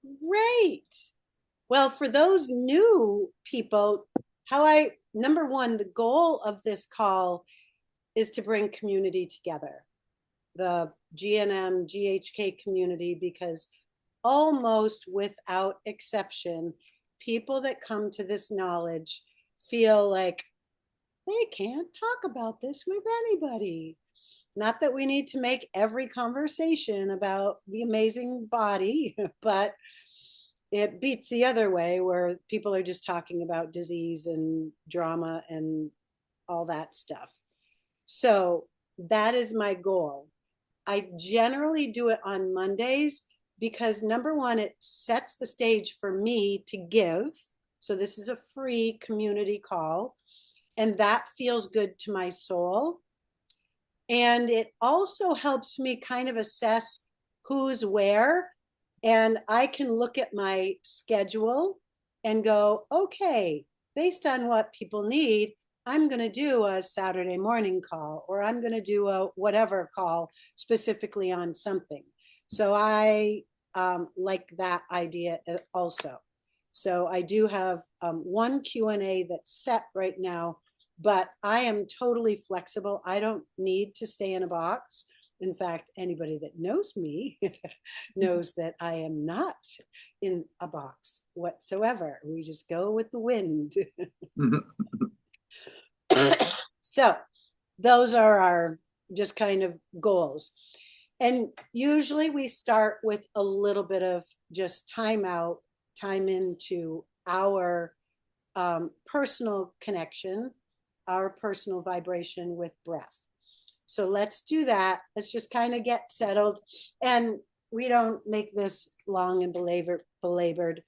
Great. Well, for those new people, number one, the goal of this call is to bring community together, the GNM, GHK community, because almost without exception, people that come to this knowledge feel like they can't talk about this with anybody. Not that we need to make every conversation about the amazing body, but it beats the other way where people are just talking about disease and drama and all that stuff. So that is my goal. I generally do it on Mondays because number one, it sets the stage for me to give. So this is a free community call, and that feels good to my soul. And it also helps me kind of assess who's where. And I can look at my schedule and go, okay, based on what people need, I'm going to do a Saturday morning call, or I'm going to do a whatever call specifically on something. So I like that idea also. So I do have one Q&A that's set right now, but I am totally flexible. I don't need to stay in a box. In fact, anybody that knows me knows that I am not in a box whatsoever. We just go with the wind. So those are our just kind of goals. And usually we start with a little bit of just time out, time into our personal connection, our personal vibration with breath. So let's do that. Let's just kind of get settled. And we don't make this long and belabored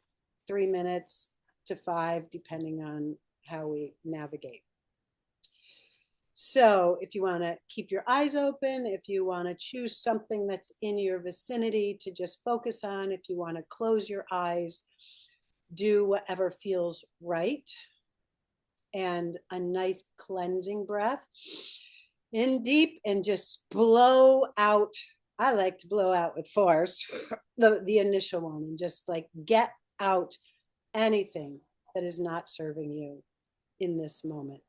3 minutes to 5, depending on how we navigate. So if you want to keep your eyes open, if you want to choose something that's in your vicinity to just focus on, if you want to close your eyes, do whatever feels right. And a nice cleansing breath. In deep and just blow out. I like to blow out with force, the initial one, and just like get out anything that is not serving you in this moment.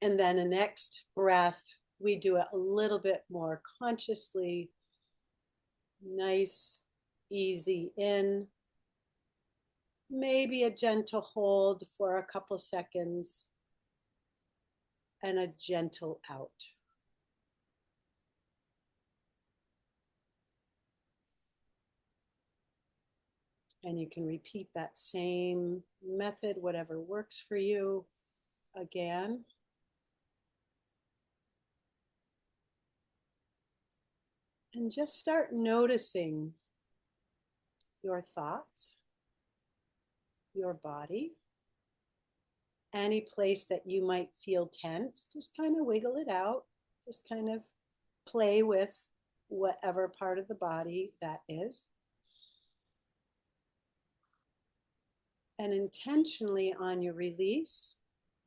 And then the next breath, we do it a little bit more consciously. Nice, easy in. Maybe a gentle hold for a couple seconds. And a gentle out. And you can repeat that same method, whatever works for you, again. And just start noticing your thoughts, your body, any place that you might feel tense, just kind of wiggle it out, just kind of play with whatever part of the body that is. And intentionally on your release,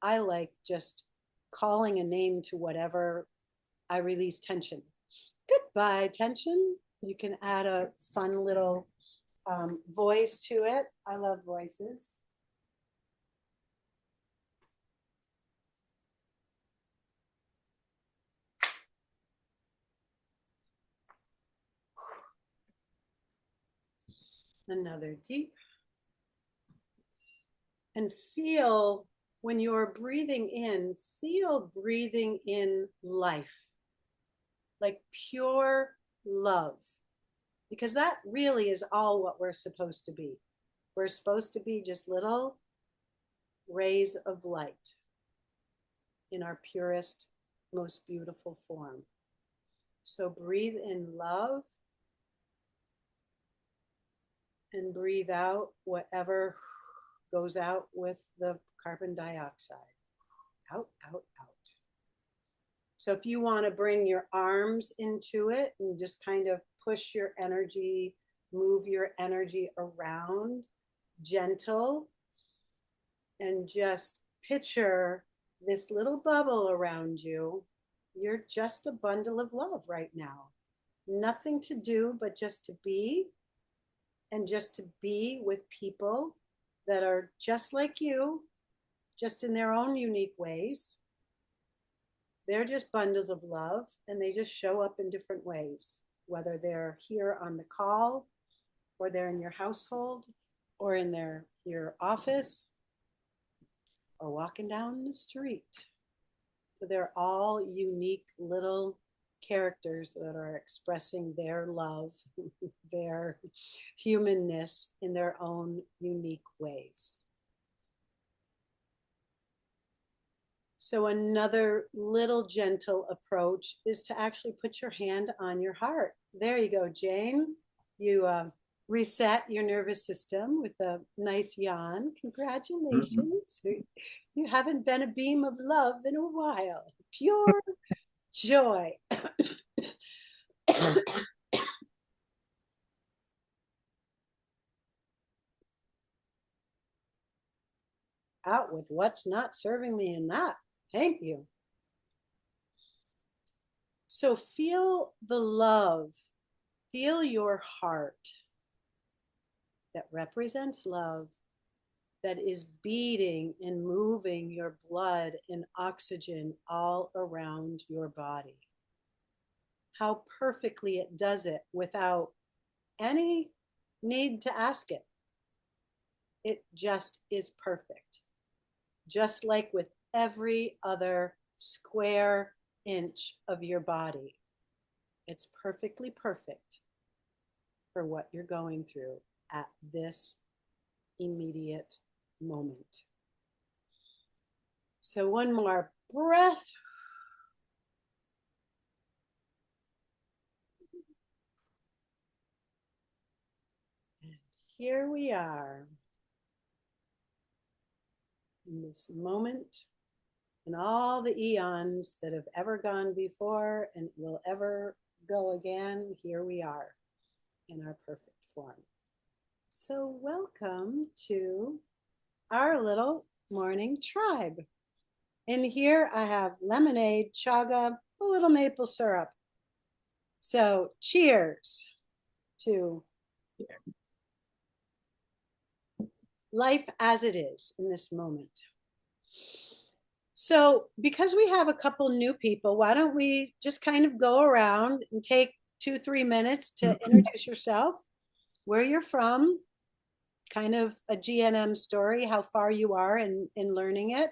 I like just calling a name to whatever I release tension. Goodbye, tension. You can add a fun little voice to it. I love voices. Another deep. And feel when you're breathing in, feel breathing in life, like pure love, because that really is all what we're supposed to be. We're supposed to be just little rays of light in our purest, most beautiful form. So breathe in love and breathe out whatever goes out with the carbon dioxide. Out, out, out. So if you want to bring your arms into it and just kind of push your energy, move your energy around, gentle, and just picture this little bubble around you, you're just a bundle of love right now. Nothing to do but just to be, and just to be with people that are just like you, just in their own unique ways. They're just bundles of love, and they just show up in different ways, whether they're here on the call, or they're in your household, or in your office, or walking down the street. So they're all unique little characters that are expressing their love, their humanness in their own unique ways. So, another little gentle approach is to actually put your hand on your heart. There you go, Jane. You reset your nervous system with a nice yawn. Congratulations. You haven't been a beam of love in a while. Pure joy. Out with what's not serving me in that. Thank you. So feel the love, feel your heart that represents love, that is beating and moving your blood and oxygen all around your body. How perfectly it does it without any need to ask it. It just is perfect. Just like with every other square inch of your body, it's perfectly perfect for what you're going through at this immediate moment. So, one more breath. And here we are in this moment, and all the eons that have ever gone before and will ever go again. Here we are in our perfect form. So, welcome to our little morning tribe. In here, I have lemonade, chaga, a little maple syrup. So, cheers to life as it is in this moment. So, because we have a couple new people, why don't we just kind of go around and take 2-3 minutes to introduce yourself, where you're from, kind of a GNM story, how far you are in learning it,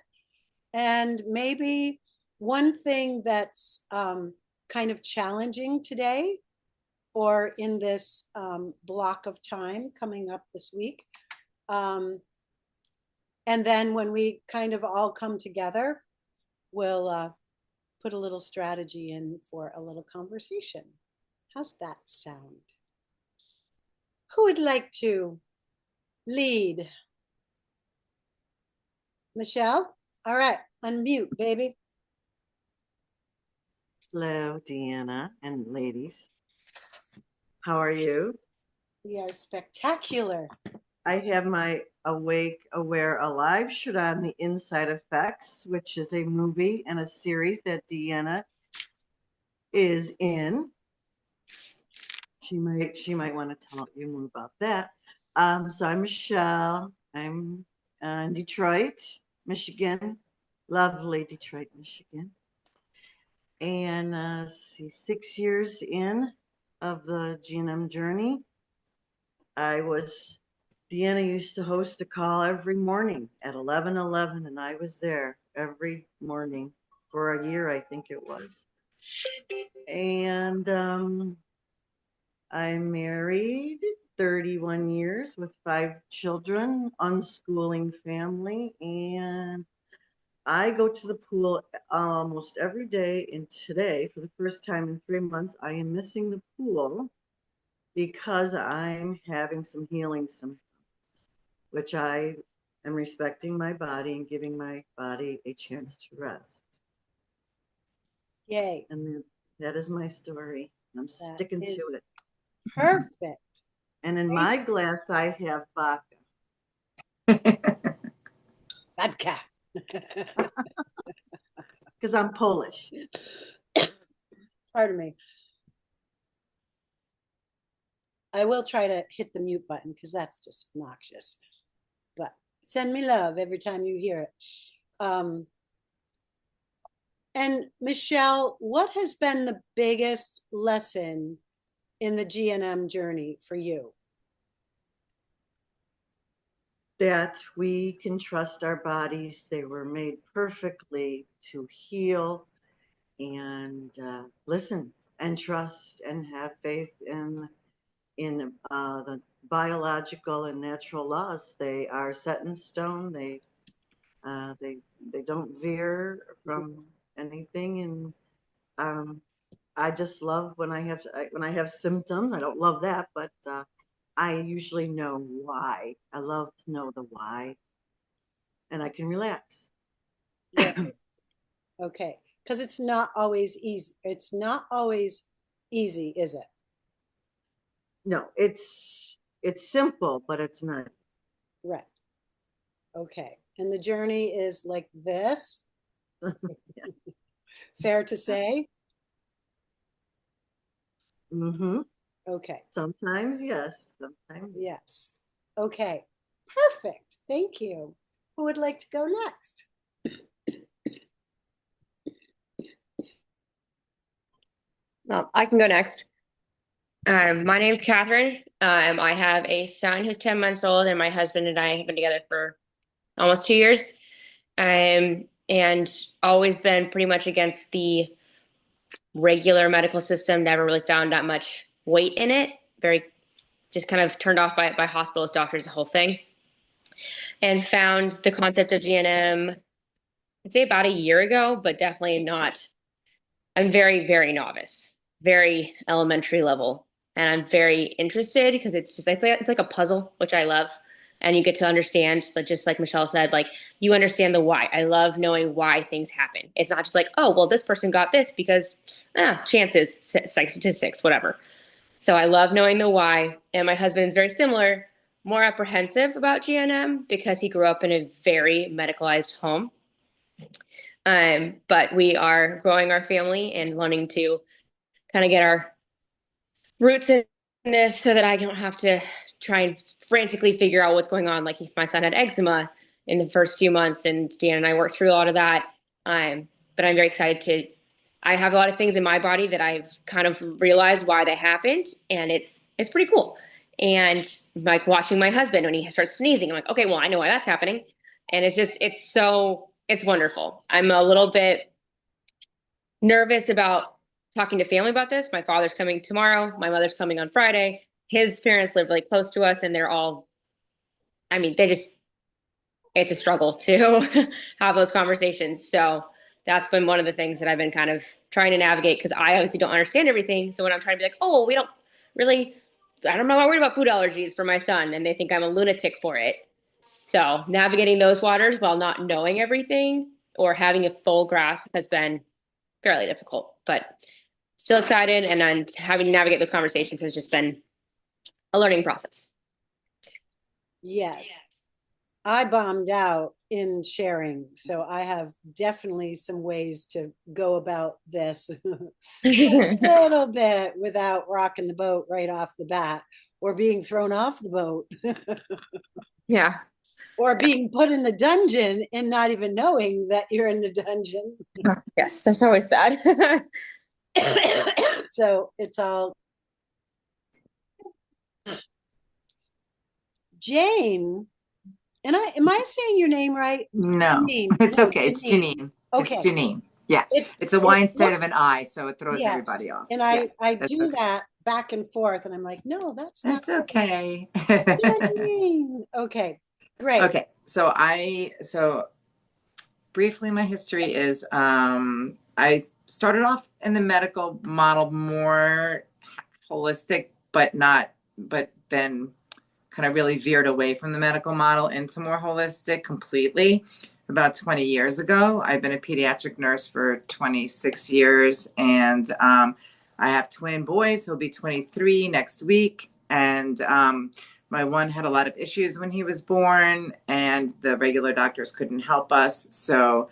and maybe one thing that's kind of challenging today or in this block of time coming up this week. And then when we kind of all come together, we'll put a little strategy in for a little conversation. How's that sound? Who would like to lead? Michelle? All right, unmute, baby. Hello, Deanna and ladies. How are you? We are spectacular. I have my Awake, Aware, Alive shirt on, The Inside Effects, which is a movie and a series that Deanna is in. She might want to tell you more about that. So I'm Michelle. I'm in Detroit, Michigan. Lovely Detroit, Michigan. And 6 years in of the GNM journey. Deanna used to host a call every morning at 11:11, and I was there every morning for a year, I think it was. And I'm married 31 years with 5 children, unschooling family, and I go to the pool almost every day. And today, for the first time in 3 months, I am missing the pool because I'm having some healing symptoms, which I am respecting my body and giving my body a chance to rest. Yay. And that is my story. I'm sticking to it. Perfect. And in my glass, I have vodka. Vodka. because I'm Polish. Pardon me. I will try to hit the mute button because that's just obnoxious. But send me love every time you hear it. And Michelle, what has been the biggest lesson in the GNM journey for you? That we can trust our bodies. They were made perfectly to heal and listen and trust and have faith in the biological and natural laws. They are set in stone. Uh, they they don't veer from anything. And I just love when I have symptoms. I don't love that, but I usually know why. I love to know the why, and I can relax. Yeah. Okay. Because it's not always easy. It's not always easy, is it? No, it's simple, but it's not. Right. Okay. And the journey is like this. Fair to say? Mm-hmm. Okay. Sometimes yes, sometimes. Yes. Okay. Perfect. Thank you. Who would like to go next? Well, I can go next. My name's Catherine. I have a son who's 10 months old, and my husband and I have been together for almost 2 years. And always been pretty much against the regular medical system, never really found that much weight in it. Very just kind of turned off by hospitals, doctors, the whole thing. And found the concept of GNM, I'd say about a year ago, but definitely not. I'm very, very novice, very elementary level. And I'm very interested because it's like a puzzle, which I love. And you get to understand, so just like Michelle said, like you understand the why. I love knowing why things happen. It's not just like, oh, well, this person got this because chances, like statistics, whatever. So I love knowing the why. And my husband is very similar, more apprehensive about GNM because he grew up in a very medicalized home. But we are growing our family and wanting to kind of get our roots in this so that I don't have to try and frantically figure out what's going on. Like if my son had eczema in the first few months, and Dan and I worked through a lot of that. But I'm very excited to. I have a lot of things in my body that I've kind of realized why they happened, and it's pretty cool. And like watching my husband when he starts sneezing, I'm like, okay, well, I know why that's happening, and it's wonderful. I'm a little bit nervous about talking to family about this. My father's coming tomorrow. My mother's coming on Friday. His parents live really close to us, and they're all, I mean, it's a struggle to have those conversations. So that's been one of the things that I've been kind of trying to navigate because I obviously don't understand everything. So when I'm trying to be like, oh, well, we don't really, I don't know, I'm worried about food allergies for my son, and they think I'm a lunatic for it. So navigating those waters while not knowing everything or having a full grasp has been fairly difficult, but still excited. And then having to navigate those conversations has just been a learning process. Yes. I bombed out in sharing, so I have definitely some ways to go about this a little bit without rocking the boat right off the bat or being thrown off the boat Yeah. or being put in the dungeon and not even knowing that you're in the dungeon. Yes, there's always that. So it's all Jane. And am I saying your name right? No, Janine. it's No, okay. It's Janine. Janine. It's Okay. Janine. Yeah. It's a It Y instead look of an I, so it throws yes. everybody off. And Yeah, I that's do okay. that back and forth and I'm like, no, that's not That's okay. Janine. Okay. Great. Okay. So briefly my history is I started off in the medical model more holistic, but then kind of really veered away from the medical model into more holistic completely about 20 years ago. I've been a pediatric nurse for 26 years, and I have twin boys who'll be 23 next week. And my one had a lot of issues when he was born, and the regular doctors couldn't help us. So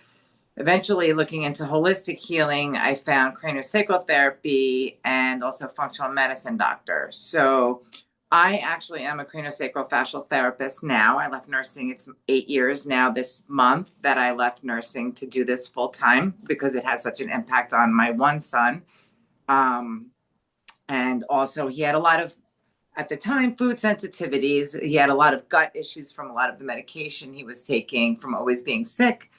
eventually looking into holistic healing, I found craniosacral therapy and also functional medicine doctor. So I actually am a craniosacral fascial therapist now. I left nursing. It's 8 years now this month that I left nursing to do this full time because it had such an impact on my one son. And also he had a lot of, at the time, food sensitivities. He had a lot of gut issues from a lot of the medication he was taking from always being sick.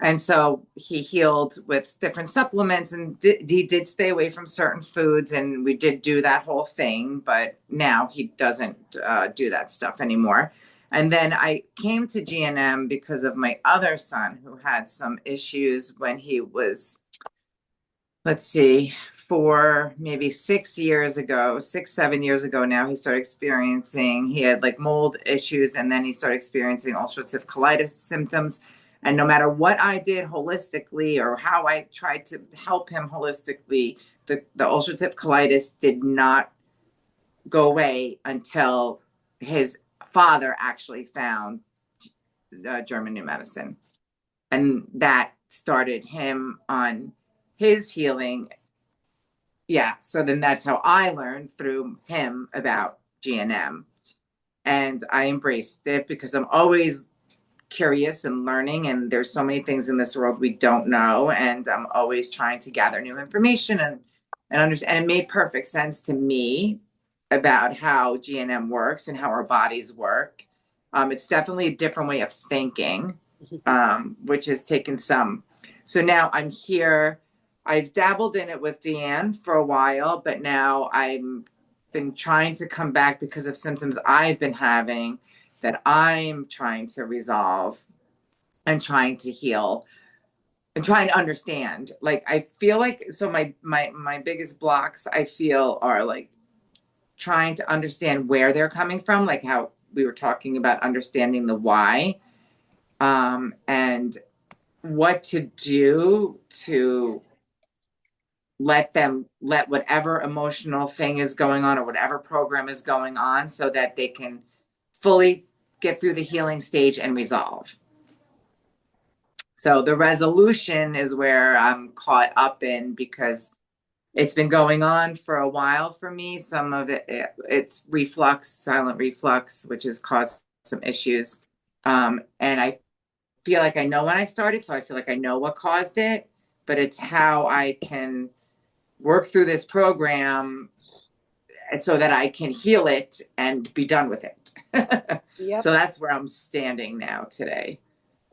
And so he healed with different supplements, and he did stay away from certain foods, and we did do that whole thing, but now he doesn't do that stuff anymore. And then I came to GNM because of my other son who had some issues when he was, let's see, for maybe 6 years ago, 6, 7 years ago now, he had like mold issues, and then he started experiencing ulcerative colitis symptoms. And no matter what I did holistically or how I tried to help him holistically, the ulcerative colitis did not go away until his father actually found German new medicine. And that started him on his healing. Yeah, so then that's how I learned through him about GNM. And I embraced it because I'm always curious and learning, and there's so many things in this world we don't know, and I'm always trying to gather new information and understand. And it made perfect sense to me about how GNM works and how our bodies work. It's definitely a different way of thinking, which has taken some. So now I'm here. I've dabbled in it with Deanne for a while, but now I'm been trying to come back because of symptoms I've been having that I'm trying to resolve and trying to heal and trying to understand. Like I feel like so my biggest blocks I feel are like trying to understand where they're coming from, like how we were talking about understanding the why, and what to do to let whatever emotional thing is going on or whatever program is going on so that they can fully get through the healing stage and resolve. So the resolution is where I'm caught up in because it's been going on for a while for me. Some of it's reflux, silent reflux, which has caused some issues. And I feel like I know when I started, so I feel like I know what caused it, but it's how I can work through this program so that I can heal it and be done with it. Yep. So that's where I'm standing now today.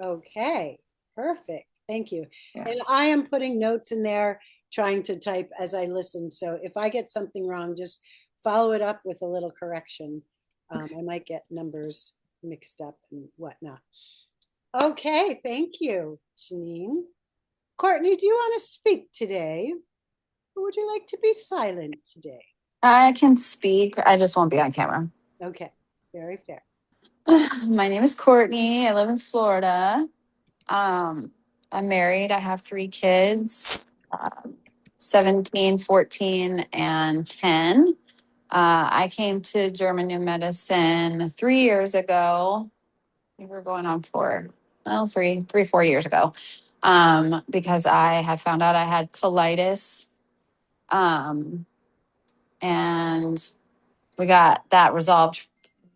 Okay. Perfect. Thank you. Yeah. And I am putting notes in there, trying to type as I listen. So if I get something wrong, just follow it up with a little correction. I might get numbers mixed up and whatnot. Okay. Thank you, Janine. Courtney, do you want to speak today? Or would you like to be silent today? I can speak. I just won't be on camera. Okay. Very fair. My name is Courtney. I live in Florida. I'm married. I have 3 kids, 17, 14, and 10. I came to German New Medicine 3 years ago. We were going on 4 years ago, because I had found out I had colitis. And we got that resolved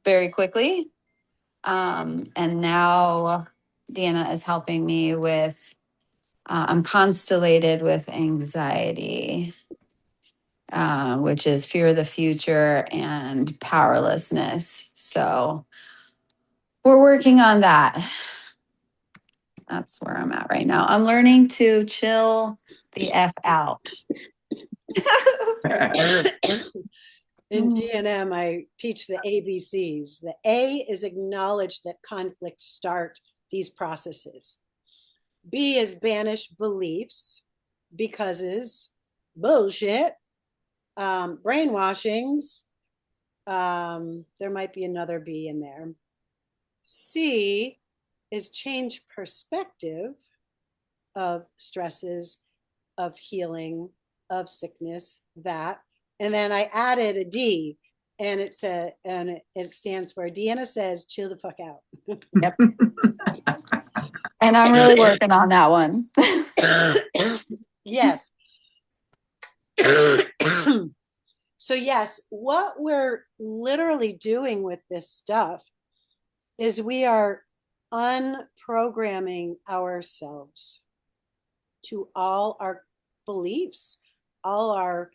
very quickly. And now Deanna is helping me with, I'm constellated with anxiety, which is fear of the future and powerlessness. So we're working on that. That's where I'm at right now. I'm learning to chill the F out. In GNM, I teach the ABCs. The A is acknowledge that conflicts start these processes. B is banish beliefs, becauses, bullshit, brainwashings. There might be another B in there. C is change perspective of stresses, of healing, of sickness, that. And then I added a D, and it stands for Deanna says, chill the fuck out. Yep. And I'm really working on that one. Yes. So yes, what we're literally doing with this stuff is we are unprogramming ourselves to all our beliefs, all our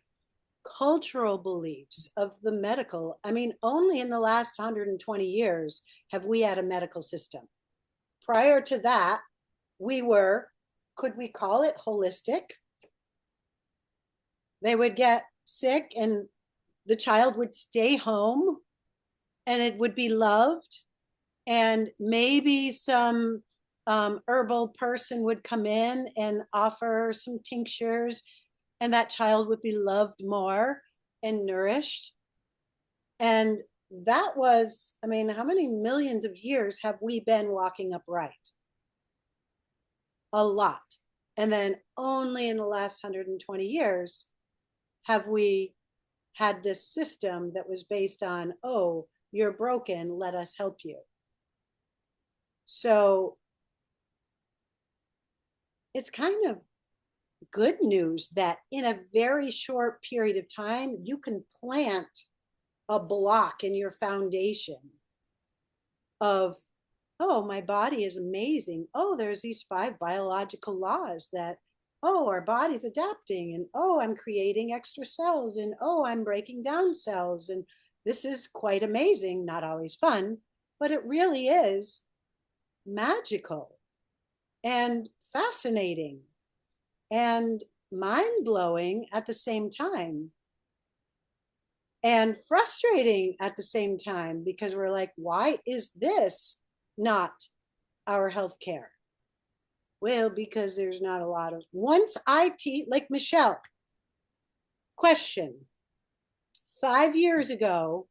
cultural beliefs of the medical. I mean, only in the last 120 years have we had a medical system. Prior to that, we were, could we call it holistic? They would get sick and the child would stay home and it would be loved. And maybe some herbal person would come in and offer some tinctures, and that child would be loved more and nourished. And that was, I mean, how many millions of years have we been walking upright? A lot. And then only in the last 120 years have we had this system that was based on, oh, you're broken, let us help you. So it's kind of good news that in a very short period of time, you can plant a block in your foundation of, oh, my body is amazing. Oh, there's these 5 biological laws that, oh, our body's adapting, and oh, I'm creating extra cells, and oh, I'm breaking down cells. And this is quite amazing, not always fun, but it really is magical and fascinating and mind-blowing at the same time and frustrating at the same time, because we're like, why is this not our healthcare? Well, because there's not a lot of, once I teach, like Michelle, question, 5 years ago,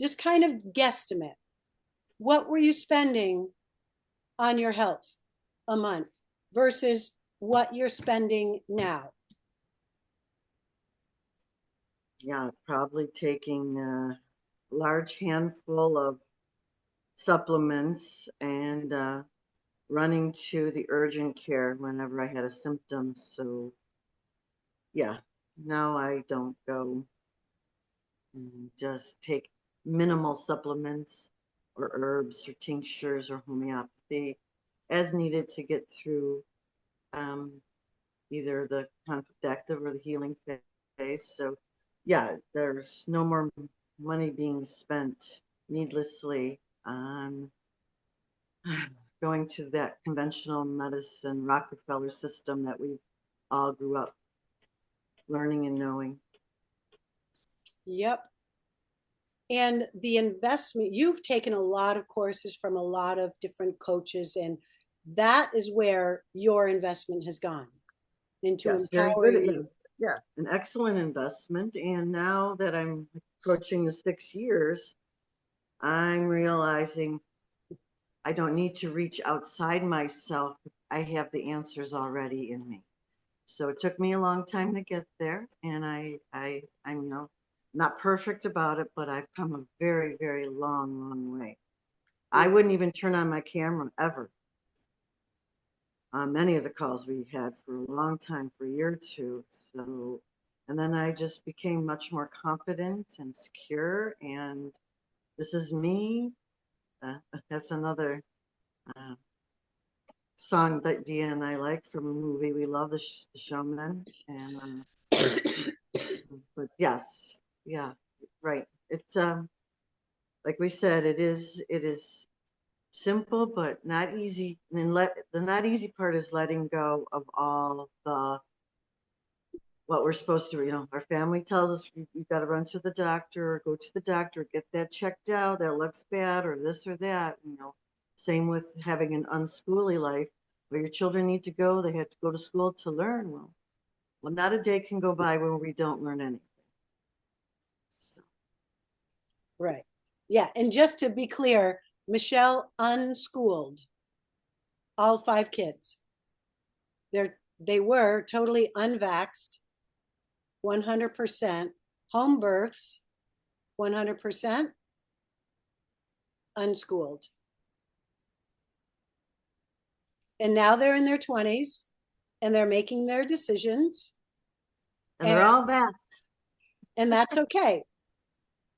just kind of guesstimate, what were you spending on your health a month versus what you're spending now? Yeah, probably taking a large handful of supplements and running to the urgent care whenever I had a symptom. So, yeah, now I don't go and just take minimal supplements or herbs or tinctures or homeopathy as needed to get through um, either the conflict active or the healing phase. So, yeah, there's no more money being spent needlessly on going to that conventional medicine Rockefeller system that we all grew up learning and knowing. Yep. And the investment, you've taken a lot of courses from a lot of different coaches, and that is where your investment has gone into Yes, very good. empowering you. Yeah, an excellent investment. And now that I'm approaching the 6 years, I'm realizing I don't need to reach outside myself. I have the answers already in me. So it took me a long time to get there, and I'm not perfect about it, but I've come a very, very long way. I wouldn't even turn on my camera ever on many of the calls we had for a long time, for a year or two. So, and then I just became much more confident and secure, and this is me. That's another uh, song that Dia and I like from a movie we love, The Showman. And but yes, yeah, right. It's like we said, it is simple but not easy. And the not easy part is letting go of all the what we're supposed to. Our family tells us you've got to run to the doctor or go to the doctor, get that checked out. That looks bad, or this or that. Same with having an unschooly life where your children need to go. They have to go to school to learn. Well, not a day can go by when we don't learn anything. Right. Yeah. And just to be clear, Michelle unschooled all 5 kids. They were totally unvaxxed, 100%, home births, 100%, unschooled. And now they're in their 20s and they're making their decisions. And they're all back. And that's okay.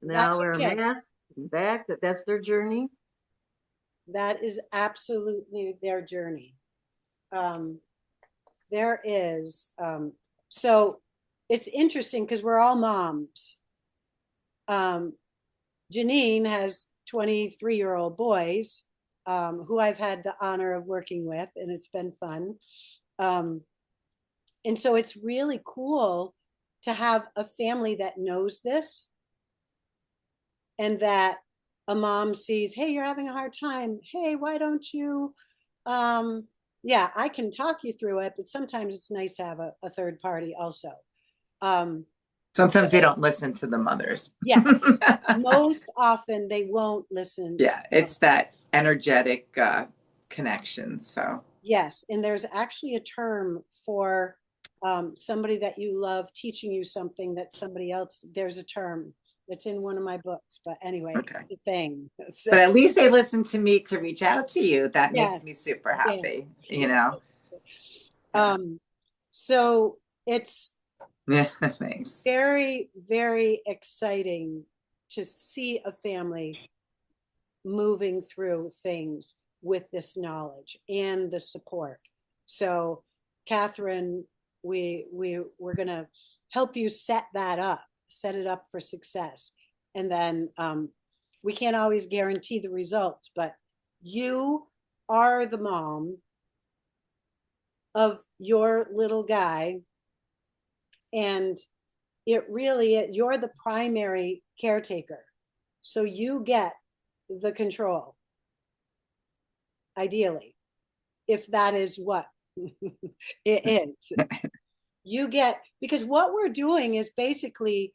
Now That's we're okay. back. That's their journey. That is absolutely their journey. There is, so it's interesting because we're all moms. Janine has 23-year-old boys who I've had the honor of working with, and it's been fun. And so it's really cool to have a family that knows this, and that a mom sees, hey, you're having a hard time. Hey, why don't you? Yeah, I can talk you through it, but sometimes it's nice to have a third party also. Sometimes they don't listen to the mothers. Yeah, most often they won't listen. Yeah, it's that energetic connection. So yes, and there's actually a term for somebody that you love teaching you something that somebody else. There's a term. It's in one of my books, but anyway, okay. it's a thing. So, but at least they listen to me to reach out to you. That makes me super happy, you know? So it's yeah, thanks. very, very exciting to see a family moving through things with this knowledge and the support. So Catherine, we're going to help you set it up for success. And then we can't always guarantee the results, but you are the mom of your little guy, and you're the primary caretaker. So you get the control, ideally, if that is what it is. You get, because what we're doing is basically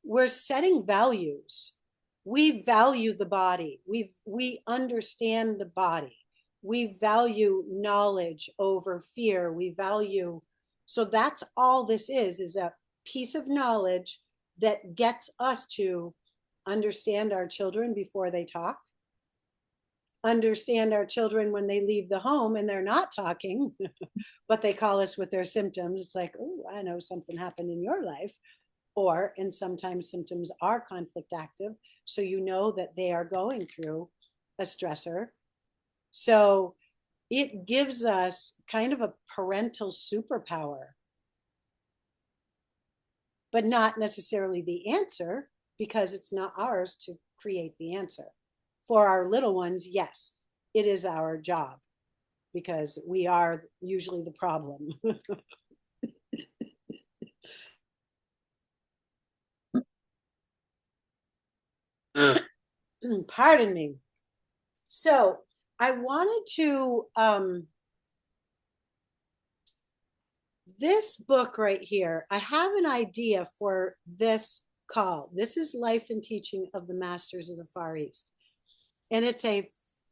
we're setting values. We value the body. We understand the body. We value knowledge over fear. We value, so that's all this is a piece of knowledge that gets us to understand our children before they talk, understand our children when they leave the home and they're not talking, but they call us with their symptoms. It's like, oh, I know something happened in your life. And sometimes symptoms are conflict active. So you know that they are going through a stressor. So it gives us kind of a parental superpower, but not necessarily the answer, because it's not ours to create the answer. For our little ones, yes, it is our job, because we are usually the problem. Pardon me. So I wanted to, this book right here, I have an idea for this call. This is Life and Teaching of the Masters of the Far East. And it's a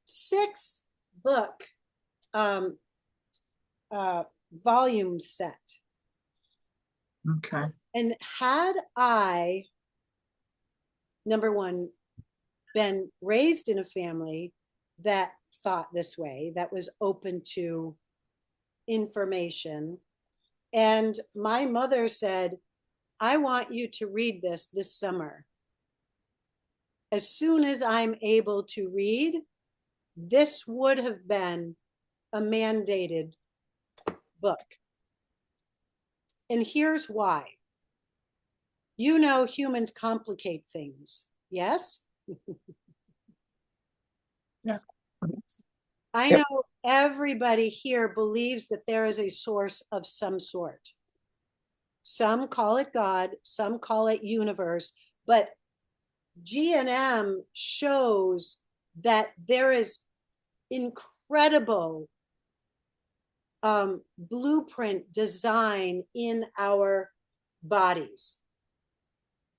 6-book volume set. Okay. And had I, number one, been raised in a family that thought this way, that was open to information, and my mother said, I want you to read this summer. As soon as I'm able to read, this would have been a mandated book. And here's why. You know, humans complicate things. Yes? Yeah. I Yep. know everybody here believes that there is a source of some sort. Some call it God, some call it universe, but G&M shows that there is incredible blueprint design in our bodies.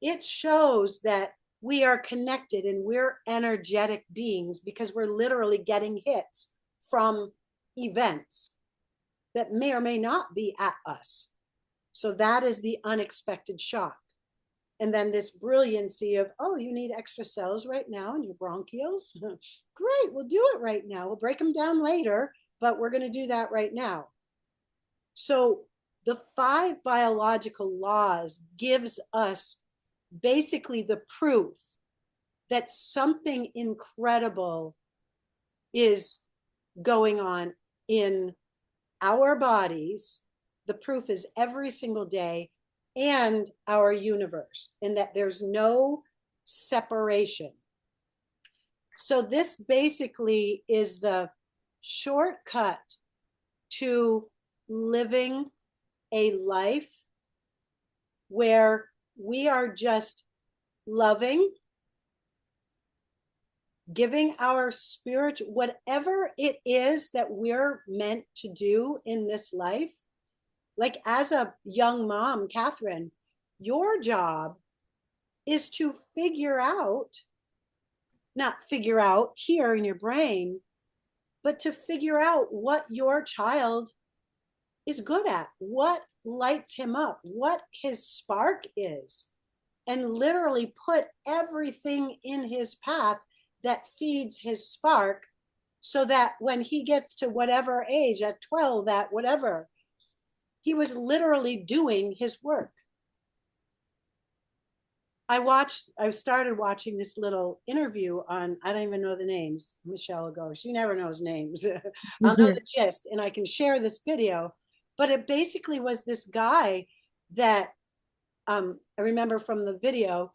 It shows that we are connected and we're energetic beings, because we're literally getting hits from events that may or may not be at us. So that is the unexpected shock. And then this brilliancy of, oh, you need extra cells right now in your bronchioles? Great, we'll do it right now. We'll break them down later, but we're going to do that right now. So the 5 biological laws gives us basically the proof that something incredible is going on in our bodies. The proof is every single day, and our universe, and that there's no separation. So this basically is the shortcut to living a life where we are just loving, giving our spiritual, whatever it is that we're meant to do in this life. Like as a young mom, Catherine, your job is to figure out, not figure out here in your brain, but to figure out what your child is good at, what lights him up, what his spark is, and literally put everything in his path that feeds his spark, so that when he gets to whatever age, at 12, at whatever, he was literally doing his work. I started watching this little interview on, I don't even know the names, Michelle will go, she never knows names. I'll know the gist, and I can share this video. But it basically was this guy that I remember from the video,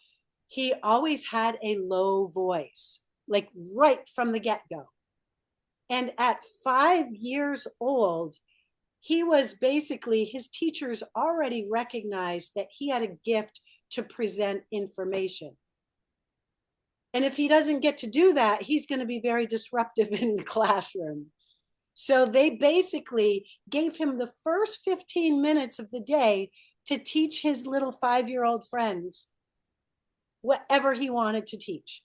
he always had a low voice, like right from the get-go. And at 5 years old, he was basically, his teachers already recognized that he had a gift to present information. And if he doesn't get to do that, he's going to be very disruptive in the classroom. So they basically gave him the first 15 minutes of the day to teach his little 5-year-old friends whatever he wanted to teach.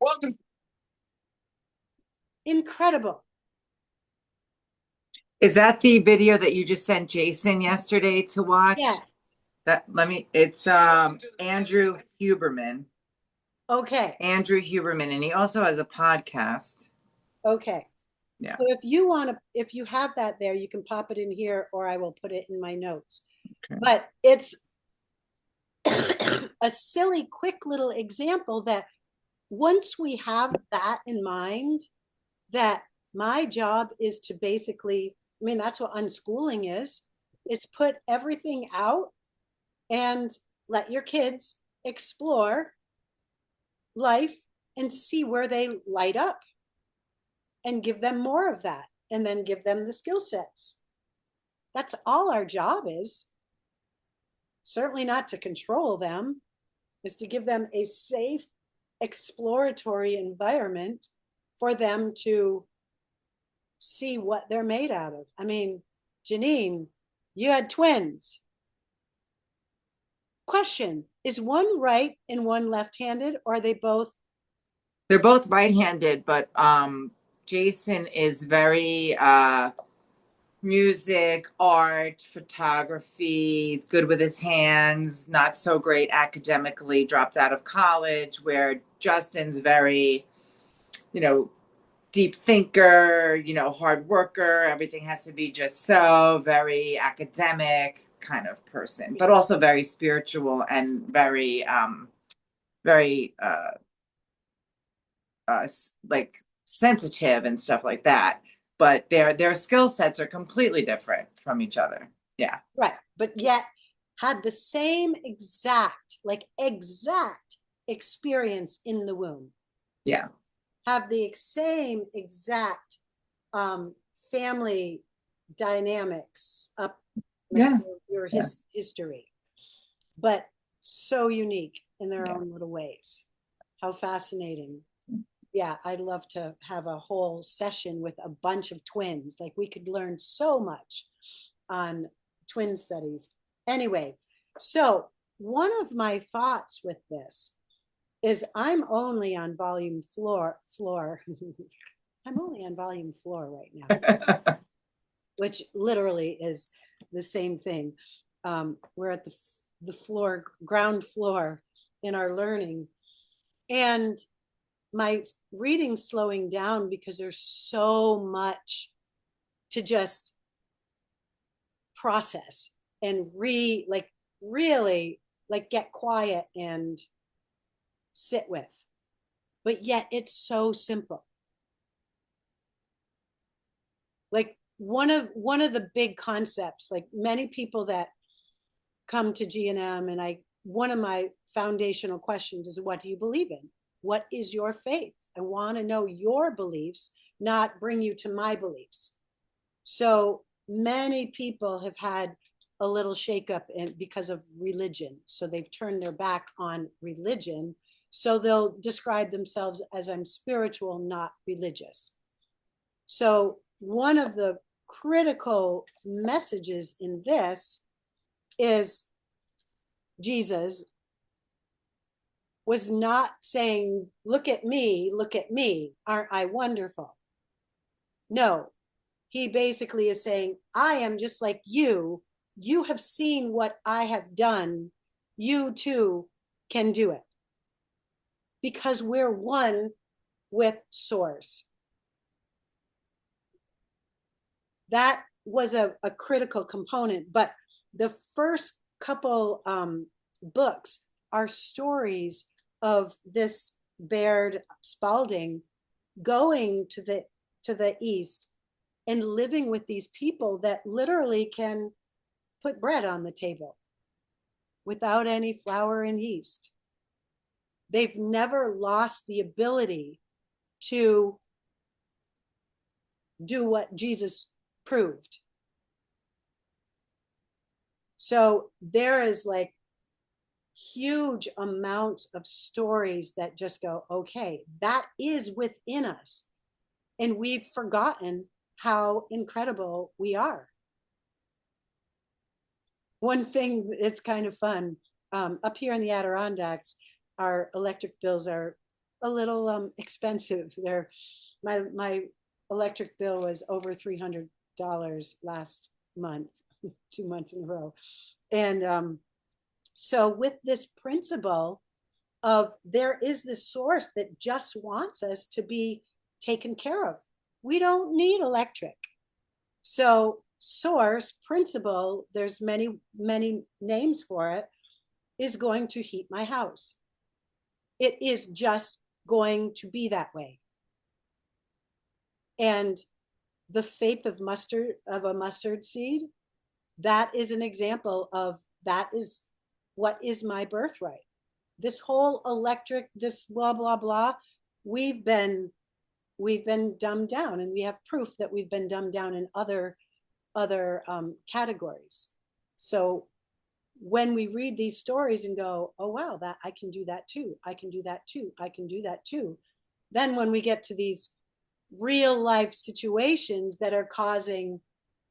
Welcome. Incredible. Is that the video that you just sent Jason yesterday to watch? Yeah. It's Andrew Huberman. Okay. Andrew Huberman, and he also has a podcast. Okay. Yeah. So if you have that there, you can pop it in here, or I will put it in my notes. Okay. But it's a silly, quick little example that once we have that in mind, that my job is to basically, I mean, that's what unschooling is put everything out and let your kids explore life and see where they light up, and give them more of that, and then give them the skill sets. That's all our job is. Certainly not to control them, is to give them a safe, exploratory environment for them to see what they're made out of. I mean, Janine, you had twins. Question, is one right and one left-handed, or are they both? They're both right-handed, but Jason is very music, art, photography, good with his hands, not so great academically, dropped out of college, where Justin's very, deep thinker, hard worker. Everything has to be just so very academic kind of person, but also very spiritual and very, very, like sensitive and stuff like that. But their skill sets are completely different from each other. Yeah. Right. But yet had the same exact experience in the womb. Yeah. Have the same exact family dynamics up. Yeah. Your history, but so unique in their own little ways. How fascinating. Yeah, I'd love to have a whole session with a bunch of twins. Like, we could learn so much on twin studies. Anyway, so one of my thoughts with this is I'm only on volume floor. I'm only on volume floor right now, which literally is the same thing. We're at the ground floor in our learning. And my reading's slowing down because there's so much to just process and really like get quiet and sit with. But yet it's so simple. Like one of the big concepts, like many people that come to G&M, and one of my foundational questions is, what do you believe in? What is your faith? I want to know your beliefs, not bring you to my beliefs. So many people have had a little shakeup because of religion. So they've turned their back on religion. So they'll describe themselves as, I'm spiritual, not religious. So one of the critical messages in this is Jesus was not saying, look at me, aren't I wonderful? No, he basically is saying, I am just like you. You have seen what I have done. You too can do it. Because we're one with Source. That was a critical component. But the first couple books are stories of this Baird Spalding going to the East and living with these people that literally can put bread on the table without any flour and yeast. They've never lost the ability to do what Jesus proved. So there is like huge amounts of stories that just go, okay, that is within us. And we've forgotten how incredible we are. One thing, it's kind of fun, up here in the Adirondacks, our electric bills are a little expensive. My electric bill was over $300 last month, 2 months in a row. And so with this principle of there is this source that just wants us to be taken care of. We don't need electric. So source principle, there's many names for it, is going to heat my house. It is just going to be that way. And the faith of a mustard seed, that is an example of, that is what is my birthright. This whole electric, this blah blah blah, we've been dumbed down, and we have proof that we've been dumbed down in other categories. So when we read these stories and go, oh wow, that I can do that too, I can do that too, I can do that too, then when we get to these real life situations that are causing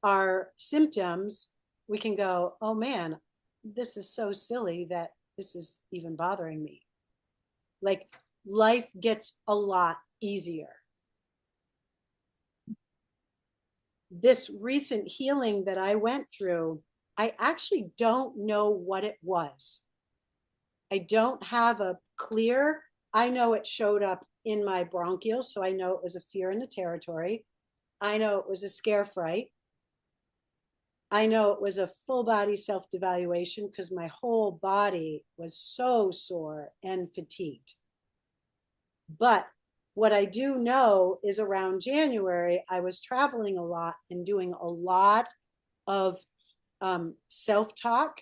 our symptoms, we can go, oh man, this is so silly that this is even bothering me. Like life gets a lot easier. This recent healing that I went through, I actually don't know what it was. I don't have a clear, I know it showed up in my bronchials, so I know it was a fear in the territory. I know it was a scare fright. I know it was a full body self-devaluation because my whole body was so sore and fatigued. But what I do know is around January, I was traveling a lot and doing a lot of self-talk.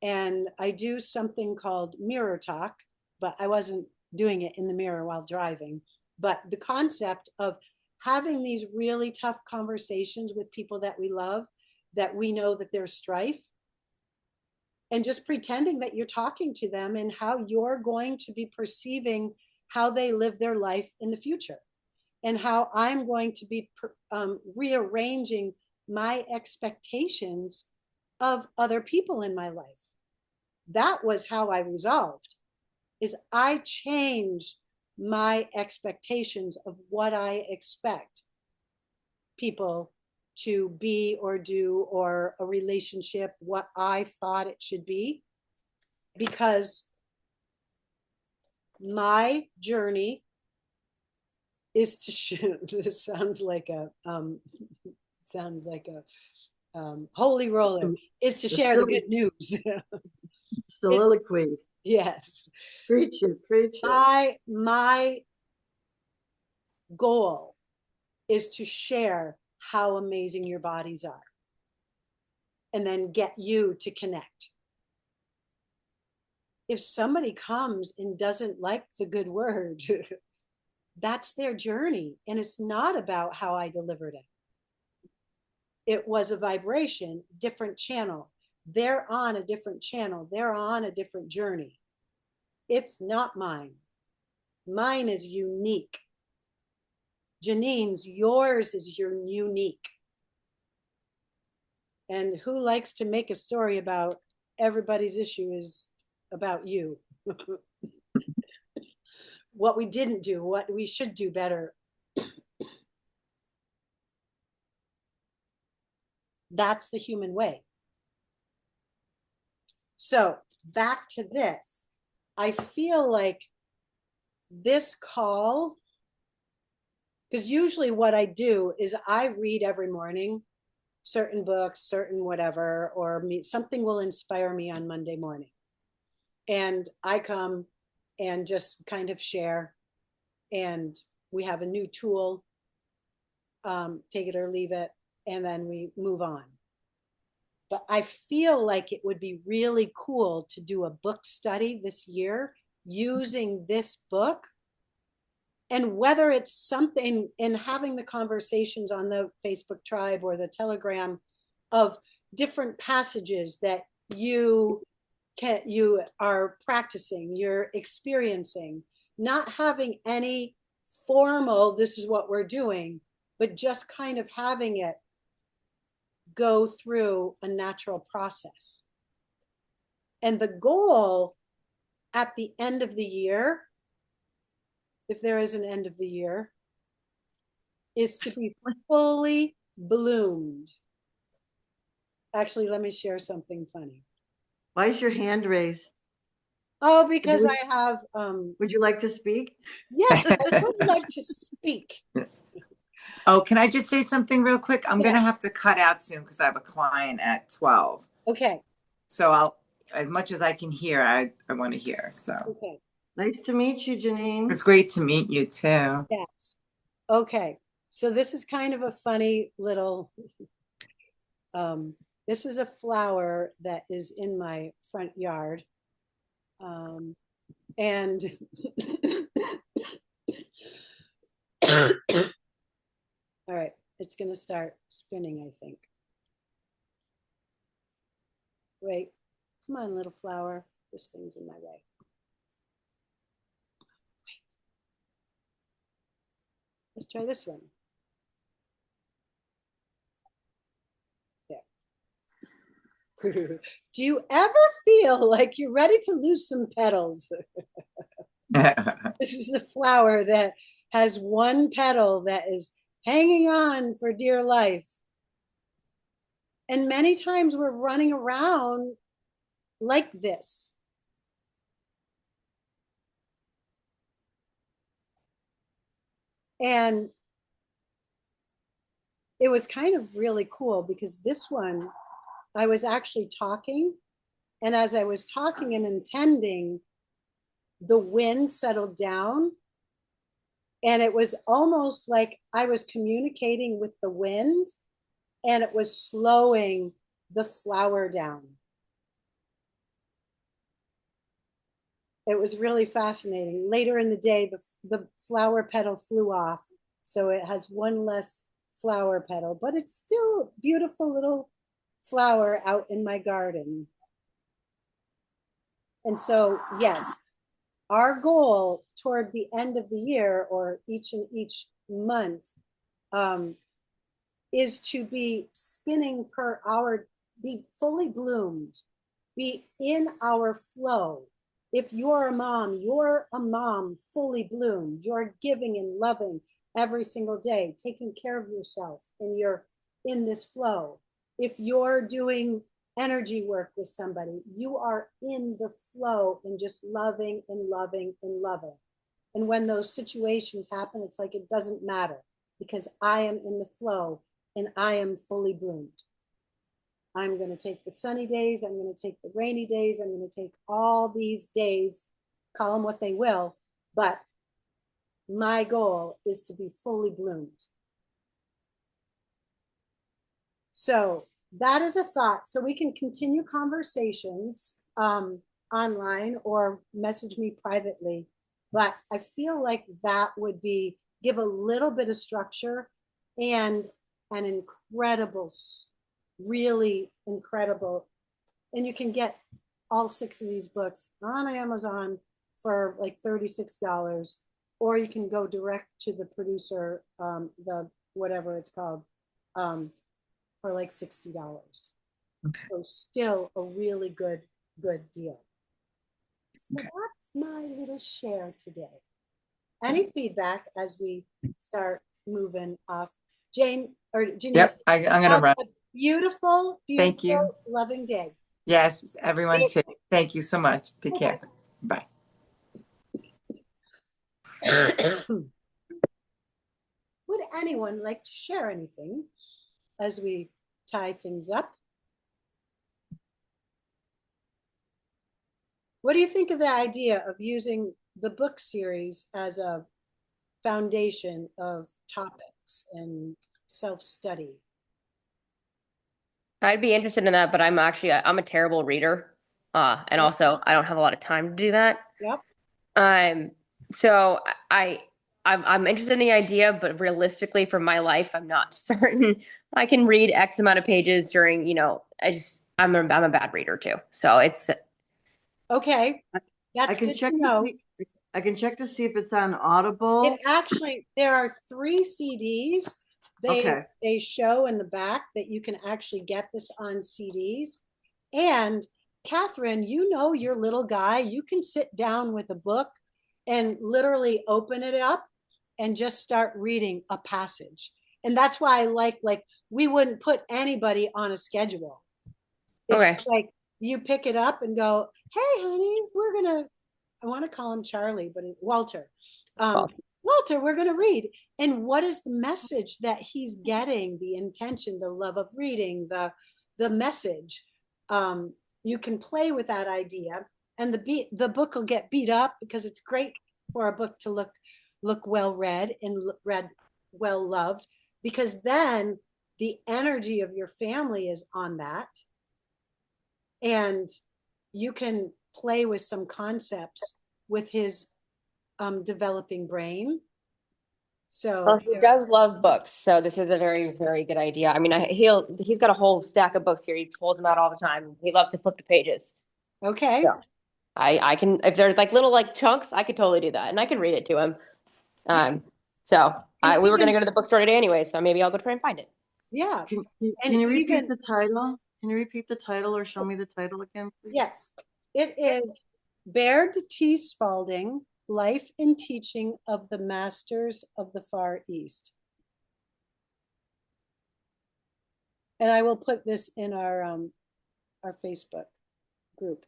And I do something called mirror talk, but I wasn't doing it in the mirror while driving. But the concept of having these really tough conversations with people that we love, that we know that there's strife, and just pretending that you're talking to them and how you're going to be perceiving how they live their life in the future, and how I'm going to be rearranging my expectations of other people in my life. That was how I resolved, is I changed my expectations of what I expect people to be or do, or a relationship, what I thought it should be, because my journey is to this sounds like a holy roller, is to share the good news. Soliloquy. Yes. Preach it, preach it. My goal is to share how amazing your bodies are and then get you to connect. If somebody comes and doesn't like the good word, that's their journey. And it's not about how I delivered it. It was a vibration, different channel. They're on a different channel. They're on a different journey. It's not mine. Mine is unique. Janine's, yours is your unique. And who likes to make a story about everybody's issue is about you. What we didn't do, what we should do better. That's the human way. So back to this. I feel like this call, because usually what I do is I read every morning certain books, certain whatever, or something will inspire me on Monday morning. And I come and just kind of share, and we have a new tool, take it or leave it, and then we move on. But I feel like it would be really cool to do a book study this year using this book. And whether it's something in having the conversations on the Facebook tribe or the Telegram of different passages that you are practicing, you're experiencing, not having any formal, this is what we're doing, but just kind of having it go through a natural process. And the goal at the end of the year, if there is an end of the year, is to be fully bloomed. Actually, let me share something funny. Why is your hand raised? Oh, because I have. Would you like to speak? Yes, I would like to speak. Oh, can I just say something real quick? I'm Yeah. going to have to cut out soon because I have a client at 12. Okay. So I'll, as much as I can hear, I want to hear. So Okay. Nice to meet you, Janine. it's great to meet you too. Yes. Okay. So this is kind of a funny little, this is a flower that is in my front yard. And all right, it's going to start spinning, I think. Wait, come on, little flower. This thing's in my way. Wait. Let's try this one. Yeah. Do you ever feel like you're ready to lose some petals? This is a flower that has one petal that is hanging on for dear life. And many times we're running around like this. And it was kind of really cool because this one, I was actually talking. And as I was talking and intending, the wind settled down. And it was almost like I was communicating with the wind, and it was slowing the flower down. It was really fascinating. Later in the day, the flower petal flew off. So it has one less flower petal, but it's still a beautiful little flower out in my garden. And so, yes, our goal toward the end of the year or each month is to be spinning per hour, be fully bloomed, be in our flow. If you're a mom fully bloomed. You're giving and loving every single day, taking care of yourself, and you're in this flow. If you're doing energy work with somebody, you are in the flow and just loving and loving and loving. And when those situations happen, it's like it doesn't matter because I am in the flow and I am fully bloomed. I'm going to take the sunny days. I'm going to take the rainy days. I'm going to take all these days, call them what they will. But my goal is to be fully bloomed. So that is a thought. So we can continue conversations online or message me privately. But I feel like that would be give a little bit of structure and an incredible, really incredible. And you can get all 6 of these books on Amazon for like $36, or you can go direct to the producer, the whatever it's called, for like $60. Okay. So still a really good deal. So Okay. that's my little share today. Any feedback as we start moving off? Jane or Janine? Yep, I'm gonna run. A beautiful, Thank you. loving day. Yes, everyone too. Thank you so much. Take care. Bye. Would anyone like to share anything as we tie things up? What do you think of the idea of using the book series as a foundation of topics and self-study? I'd be interested in that, but I'm a terrible reader. And also I don't have a lot of time to do that. Yep. So I'm interested in the idea, but realistically for my life, I'm not certain I can read X amount of pages during, I'm a bad reader too. So it's okay. That's good to know. I can check to see if it's on Audible. It actually, there are 3 CDs. They show in the back that you can actually get this on CDs. And Catherine, you know your little guy, you can sit down with a book and literally open it up and just start reading a passage. And that's why I like we wouldn't put anybody on a schedule. It's okay. just like you pick it up and go, hey, honey, I want to call him Charlie, but Walter. Walter, we're going to read. And what is the message that he's getting? The intention, the love of reading, the message. You can play with that idea, and the book will get beat up because it's great for a book to look well read and read well loved, because then the energy of your family is on that, and you can play with some concepts with his developing brain. So well, he does love books, so this is a very, very good idea. I mean, he's got a whole stack of books here. He pulls them out all the time. He loves to flip the pages. Okay. So I can, if there's like little like chunks, I could totally do that, and I can read it to him. We were going to go to the bookstore today anyway, so maybe I'll go try and find it. Yeah. Can you repeat the title? Can you repeat the title or show me the title again, please? Yes, it is Baird T. Spalding, Life and Teaching of the Masters of the Far East. And I will put this in our Facebook group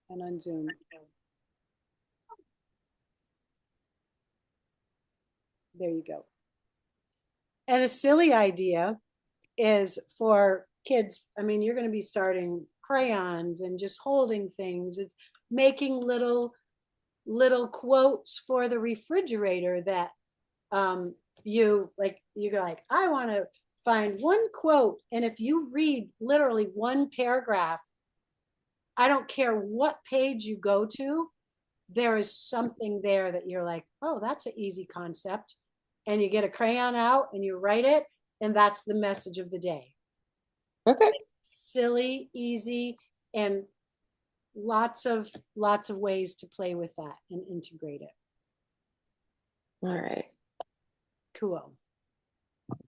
and on Zoom. There you go. And a silly idea is for kids. I mean, you're going to be starting crayons and just holding things. It's making little quotes for the refrigerator that you're like, I want to find one quote. And if you read literally one paragraph, I don't care what page you go to, there is something there that you're like, oh, that's an easy concept. And you get a crayon out and you write it, and that's the message of the day. Okay. Silly, easy, and lots of ways to play with that and integrate it. All right. Cool.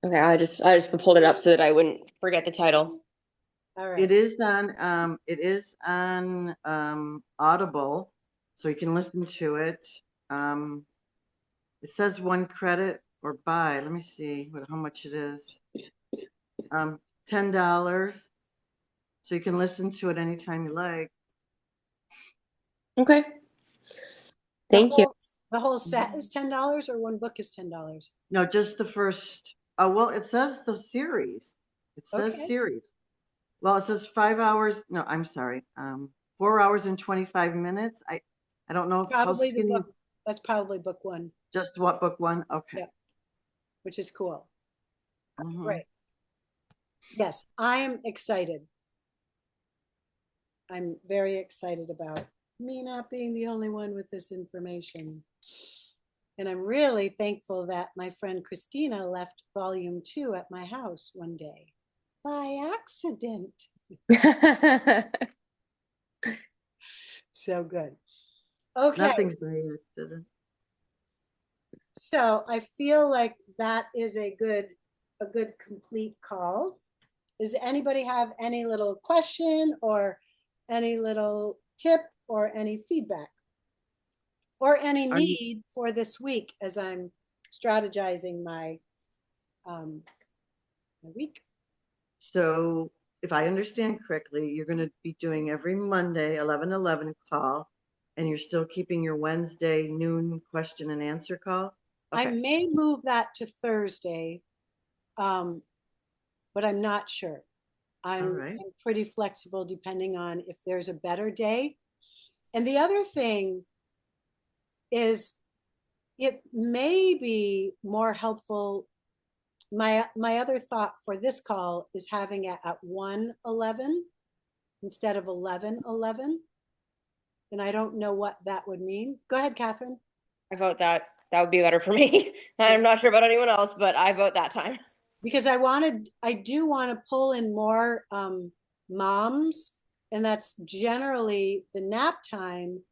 Okay, I just pulled it up so that I wouldn't forget the title. All right. It is on Audible, so you can listen to it. It says 1 credit or buy. Let me see how much it is. $10. So you can listen to it anytime you like. Okay. Thank you. The whole set is $10 or one book is $10? No, just the first. Oh, well, it says the series. It says Okay. series. Well, it says 5 hours. No, I'm sorry. 4 hours and 25 minutes. I don't know how Probably the skinny. book. That's probably book one. Just what book one? Okay. Yeah. Which is cool. Mhm. Great. Yes, I am excited. I'm very excited about me not being the only one with this information. And I'm really thankful that my friend Christina left volume 2 at my house one day by accident. So good. Okay, Nothing's by accident. so I feel like that is a good complete call. Does anybody have any little question or any little tip or any feedback or any Are you, need for this week as I'm strategizing my my week? so if I understand correctly, you're going to be doing every Monday 11:11 call, and you're still keeping your Wednesday noon question and answer call? I Okay. may move that to Thursday, but I'm not sure. All I'm right. pretty flexible depending on if there's a better day. And the other thing is it may be more helpful. My other thought for this call is having it at 1:11 instead of 11:11. And I don't know what that would mean. Go ahead, Catherine. I vote that that would be better for me. I'm not sure about anyone else, but I vote that time. Because I do want to pull in more moms, and that's generally the nap time,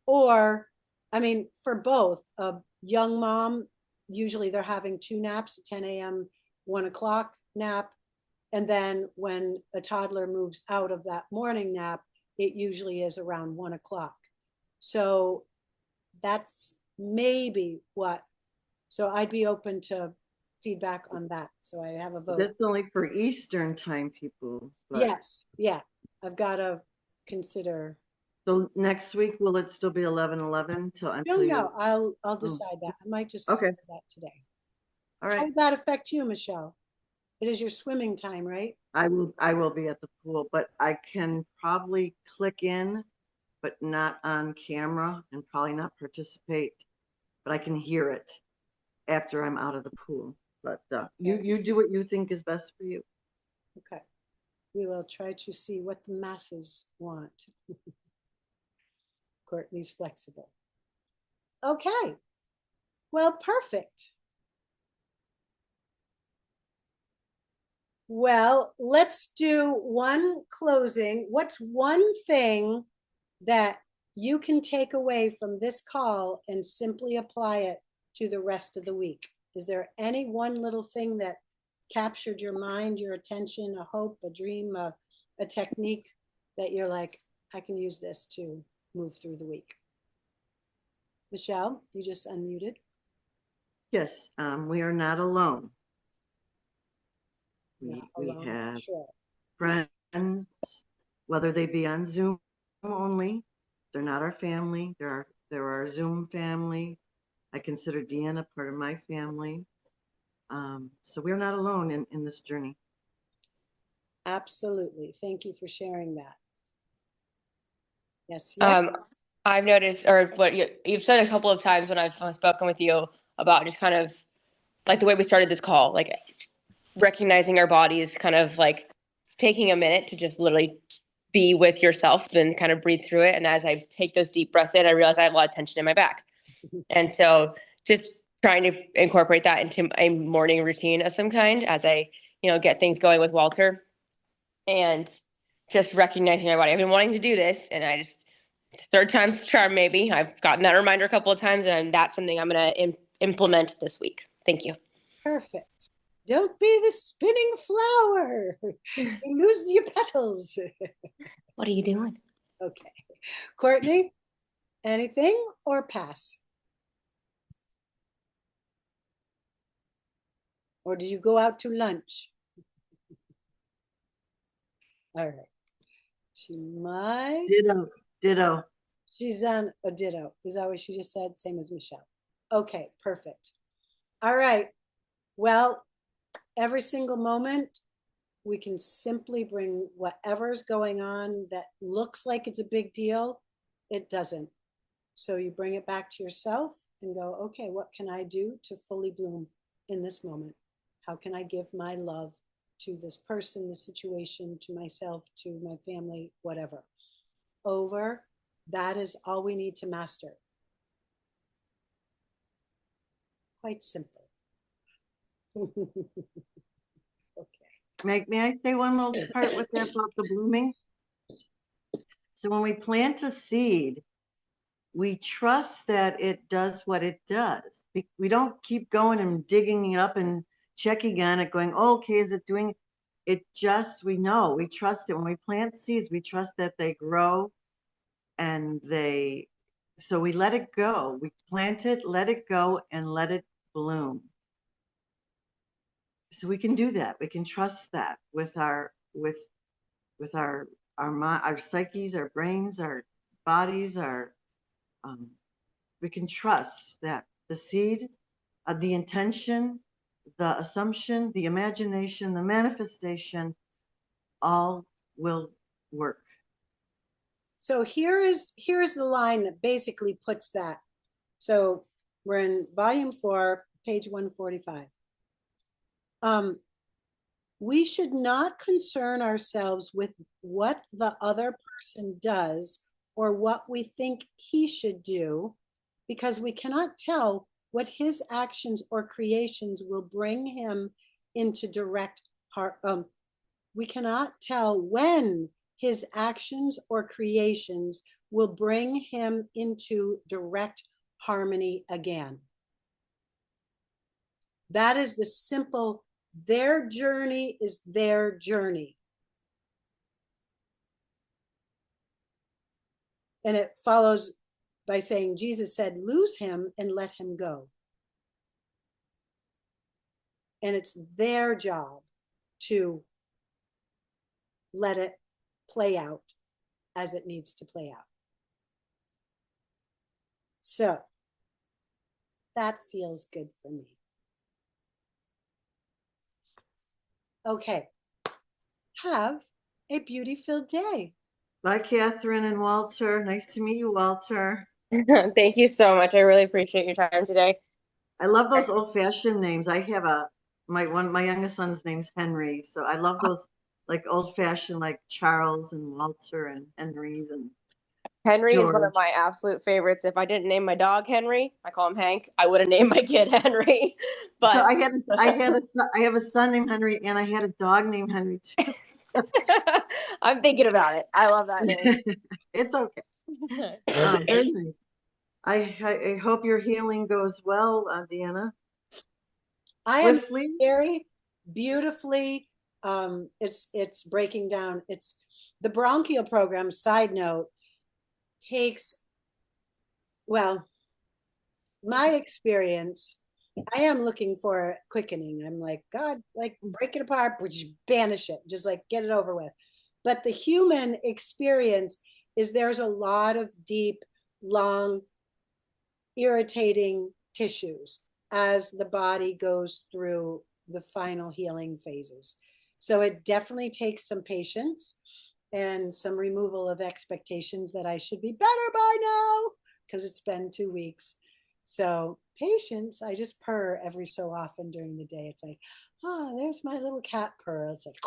or I mean, for both a young mom, usually they're having two naps, 10 a.m., 1 o'clock nap, and then when a toddler moves out of that morning nap, it usually is around 1 o'clock. So that's maybe what. So I'd be open to feedback on that. So I have a vote. That's only for Eastern time people. But Yes, yeah. I've got to consider. so next week, will it still be 11:11 till No, until you? no, I'll Oh, decide that. I might just okay. decide that today. All How right. would that affect you, Michelle? It is your swimming time, right? I will be at the pool, but I can probably click in, but not on camera and probably not participate, but I can hear it after I'm out of the pool. But you do what you think is best for you. Okay. We will try to see what the masses want. Courtney's flexible. Okay. Well, perfect. Well, let's do one closing. What's one thing that you can take away from this call and simply apply it to the rest of the week? Is there any one little thing that captured your mind, your attention, a hope, a dream, a technique that you're like, I can use this to move through the week? Michelle, you just unmuted. Yes, we are not alone. Not We alone. have Sure. friends, whether they be on Zoom only. They're not our family. They're our Zoom family. I consider Deanna part of my family. So we're not alone in this journey. Absolutely. Thank you for sharing that. Yes, yes. I've noticed, or what you've said a couple of times when I've spoken with you about just kind of like the way we started this call, like recognizing our bodies, kind of like taking a minute to just literally be with yourself and kind of breathe through it. And as I take those deep breaths in, I realize I have a lot of tension in my back. And so just trying to incorporate that into a morning routine of some kind as I, get things going with Walter, and just recognizing my body. I've been wanting to do this, and I just, third time's the charm, maybe. I've gotten that reminder a couple of times, and that's something I'm going to implement this week. Thank you. Perfect. Don't be the spinning flower. You lose your petals. What are you doing? Okay. Courtney, anything or pass? Or did you go out to lunch? All right. She might. Ditto. She's on a ditto. Is that what she just said? Same as Michelle. Okay, perfect. All right. Well, every single moment, we can simply bring whatever's going on that looks like it's a big deal. It doesn't. So you bring it back to yourself and go, okay, what can I do to fully bloom in this moment? How can I give my love to this person, the situation, to myself, to my family, whatever? Over. That is all we need to master. Quite simple. Okay. May I say one little part with that about the blooming? So when we plant a seed, we trust that it does what it does. We don't keep going and digging it up and checking on it, going, oh, okay, is it doing it? We know, we trust it. When we plant seeds, we trust that they grow and so we let it go. We plant it, let it go, and let it bloom. So we can do that. We can trust that with our psyches, our brains, our bodies, we can trust that the seed, the intention, the assumption, the imagination, the manifestation, all will work. So here's the line that basically puts that. So we're in volume 4, page 145. We should not concern ourselves with what the other person does or what we think he should do, because we cannot tell what his actions or creations will bring him into direct we cannot tell when his actions or creations will bring him into direct harmony again. That is the simple, their journey is their journey. And it follows by saying, Jesus said, lose him and let him go. And it's their job to let it play out as it needs to play out. So that feels good for me. Okay. Have a beauty-filled day. Bye, Catherine and Walter. Nice to meet you, Walter. Thank you so much. I really appreciate your time today. I love those old-fashioned names. I have my youngest son's name's Henry, so I love those like old-fashioned, like Charles and Walter and Henrys and Henry George. is one of my absolute favorites. If I didn't name my dog Henry, I call him Hank, I would have named my kid Henry. But so I have a son named Henry, and I had a dog named Henry too. I'm thinking about it. I love that name. It's okay. Very nice. I hope your healing goes well, Deanna. I am very beautifully. It's breaking down. It's the bronchial program. Side note takes. Well, my experience. I am looking for quickening. I'm like, God, like break it apart, just banish it, just like get it over with. But the human experience is there's a lot of deep, long, irritating tissues as the body goes through the final healing phases. So it definitely takes some patience and some removal of expectations that I should be better by now because it's been 2 weeks. So patience, I just purr every so often during the day. It's like, oh, there's my little cat purr. It's like,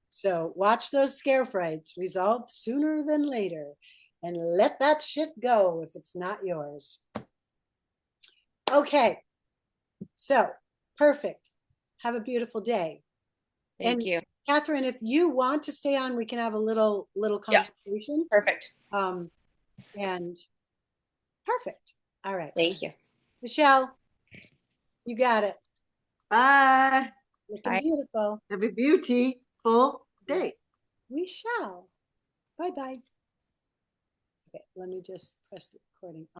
so watch those scare frights, resolve sooner than later, and let that shit go if it's not yours. Okay, so perfect. Have a beautiful day. Thank you. Catherine, if you want to stay on, we can have a little conversation. Yeah, perfect. And perfect. All right. Thank you. Michelle, you got it. Bye. Looking Bye. beautiful. Have a beautiful day. We shall. Bye-bye. Okay, let me just press the recording.